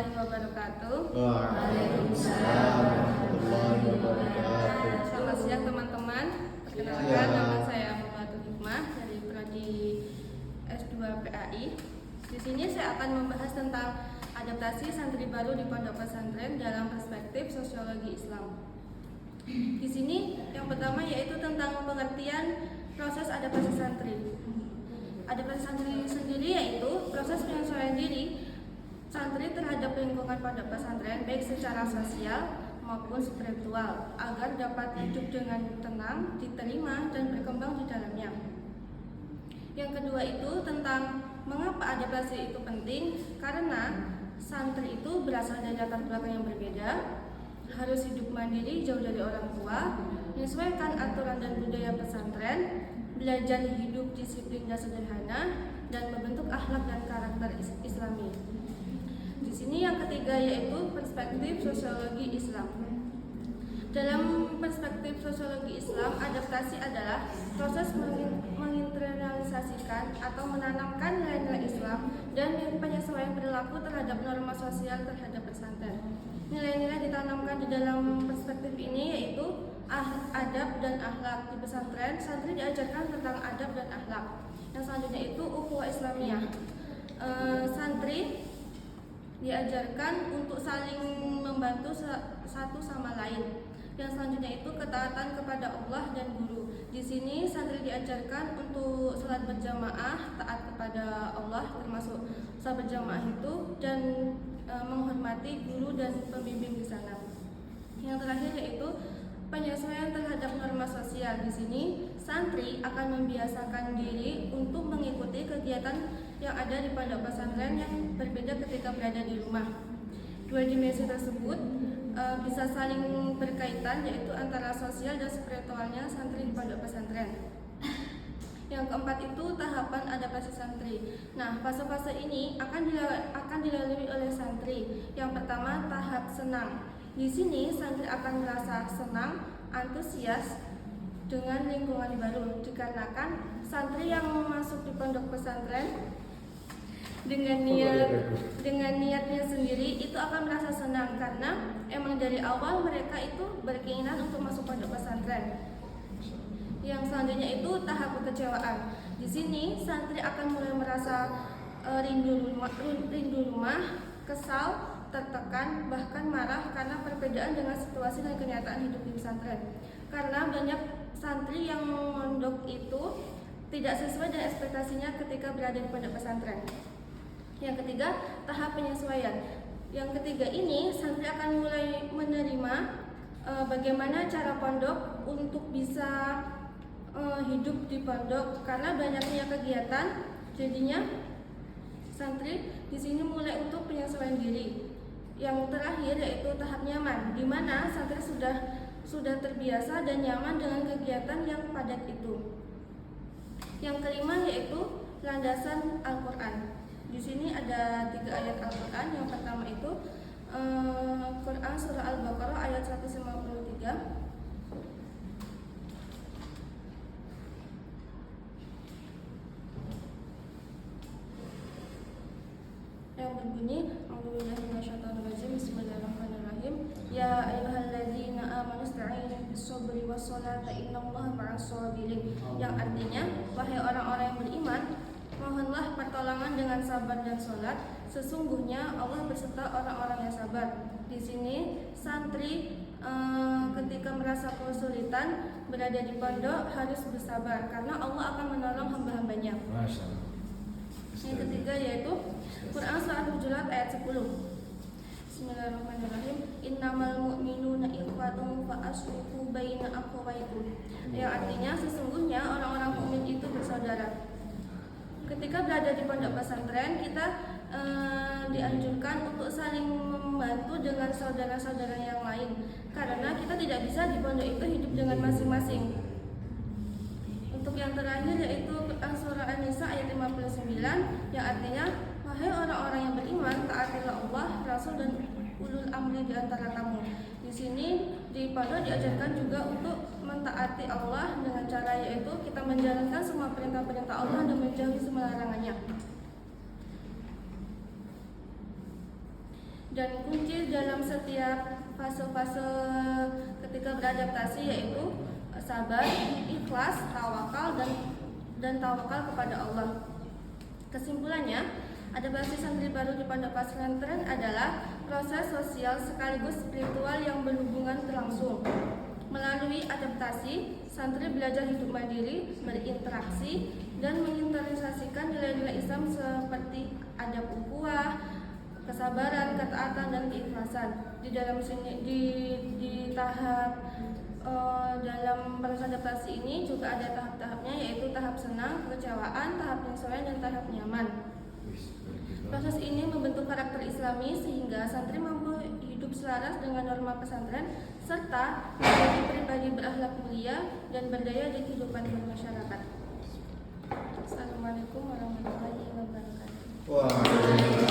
warahmatullahi wabarakatuh. Waalaikumsalam warahmatullahi wabarakatuh. Selamat siang teman-teman. Perkenalkan, nama saya Muhammadul Hikmah dari Prodi S2 PAI. Di sini saya akan membahas tentang adaptasi santri baru di pondok pesantren dalam perspektif sosiologi Islam. Di sini yang pertama yaitu tentang pengertian proses adaptasi santri. Adaptasi santri sendiri yaitu proses penyesuaian diri santri terhadap lingkungan pondok pesantren baik secara sosial maupun spiritual agar dapat hidup dengan tenang, diterima dan berkembang di dalamnya. Yang kedua itu tentang mengapa adaptasi itu penting, karena santri itu berasal dari latar belakang yang berbeda, harus hidup mandiri jauh dari orang tua, menyesuaikan aturan dan budaya pesantren, belajar hidup disiplin dan sederhana, dan membentuk akhlak dan karakter Islami. Di sini yang ketiga yaitu perspektif sosiologi Islam. Dalam perspektif sosiologi Islam, adaptasi adalah proses menginternalisasikan atau menanamkan nilai-nilai Islam dan penyesuaian perilaku terhadap norma sosial terhadap pesantren. Nilai-nilai ditanamkan di dalam perspektif ini yaitu adab dan akhlak. Di pesantren, santri diajarkan tentang adab dan akhlak. Yang selanjutnya itu ukhuwah Islamiyah. Santri diajarkan untuk saling membantu satu sama lain. Yang selanjutnya itu ketaatan kepada Allah dan guru. Di sini santri diajarkan untuk salat berjamaah, taat kepada Allah termasuk salat berjamaah itu, dan menghormati guru dan pembimbing di sana. Yang terakhir yaitu penyesuaian terhadap norma sosial. Di sini santri akan membiasakan diri untuk mengikuti kegiatan yang ada di pondok pesantren yang berbeda ketika berada di rumah. Dua dimensi tersebut bisa saling berkaitan, yaitu antara sosial dan spiritualnya santri di pondok pesantren. Yang keempat itu tahapan adaptasi santri. Nah, fase-fase ini akan dilalui oleh santri. Yang pertama, tahap senang. Di sini santri akan merasa senang, antusias dengan lingkungan baru, dikarenakan santri yang masuk di pondok pesantren dengan niatnya sendiri itu akan merasa senang, karena emang dari awal mereka itu berkeinginan untuk masuk pondok pesantren. Yang selanjutnya itu tahap kekecewaan. Di sini santri akan mulai merasa rindu rumah, kesal, tertekan, bahkan marah karena perbedaan dengan situasi dan kenyataan hidup di pesantren. Karena banyak santri yang mondok itu tidak sesuai dengan ekspektasinya ketika berada di pondok pesantren. Yang ketiga, tahap penyesuaian. Yang ketiga ini santri akan mulai menerima bagaimana cara pondok untuk bisa hidup di pondok, karena banyaknya kegiatan. Jadinya santri di sini mulai untuk penyesuaian diri. Yang terakhir yaitu tahap nyaman, di mana santri sudah terbiasa dan nyaman dengan kegiatan yang padat itu. Yang kelima yaitu landasan Al-Quran. Di sini ada 3 ayat Al-Quran. Yang pertama itu Quran surah Al-Baqarah ayat 153. Yang berbunyi, A'udzubillahi minasyaitonirrajim, bismillahirrahmanirrahim. Ya ayyuhalladzina amanu ista'inu bis-sabri was-salati innallaha ma'as-sabirin. Yang artinya, wahai orang-orang yang beriman, mohonlah pertolongan dengan sabar dan sholat. Sesungguhnya Allah berserta orang-orang yang sabar. Di sini santri ketika merasa kesulitan berada di pondok harus bersabar, karena Allah akan menolong hamba-hambanya. Yang ketiga yaitu Quran surah Al-Hujurat ayat 10. Bismillahirrahmanirrahim. Innamal mu'minuna ikhwatun fa aslihu baina akhawaykum. Yang artinya sesungguhnya orang-orang mukmin itu bersaudara. Ketika berada di pondok pesantren, kita dianjurkan untuk saling membantu dengan saudara-saudara yang lain, karena kita tidak bisa di pondok itu hidup dengan masing-masing. Untuk yang terakhir yaitu surah An-Nisa ayat 59, yang artinya wahai orang-orang yang beriman, taatilah Allah, Rasul dan ulul amri di antara kamu. Di sini di pondok diajarkan juga untuk mentaati Allah dengan cara yaitu kita menjalankan semua perintah-perintah Allah dan menjauhi semua larangannya. Dan kunci dalam setiap fase-fase ketika beradaptasi yaitu sabar, ikhlas, tawakal dan tawakal kepada Allah. Kesimpulannya, adaptasi santri baru di pondok pesantren adalah proses sosial sekaligus spiritual yang berhubungan berlangsung. Melalui adaptasi, santri belajar hidup mandiri, berinteraksi, dan menginternalisasikan nilai-nilai Islam seperti adab ukhuwah, kesabaran, ketaatan, dan keikhlasan. Di dalam tahap dalam proses adaptasi ini juga ada tahap-tahapnya, yaitu tahap senang, kekecewaan, tahap penyesuaian, dan tahap nyaman. Proses ini membentuk karakter Islami sehingga santri mampu hidup selaras dengan norma pesantren serta menjadi pribadi berakhlak mulia dan berdaya di kehidupan bermasyarakat. Assalamualaikum warahmatullahi wabarakatuh. Wah.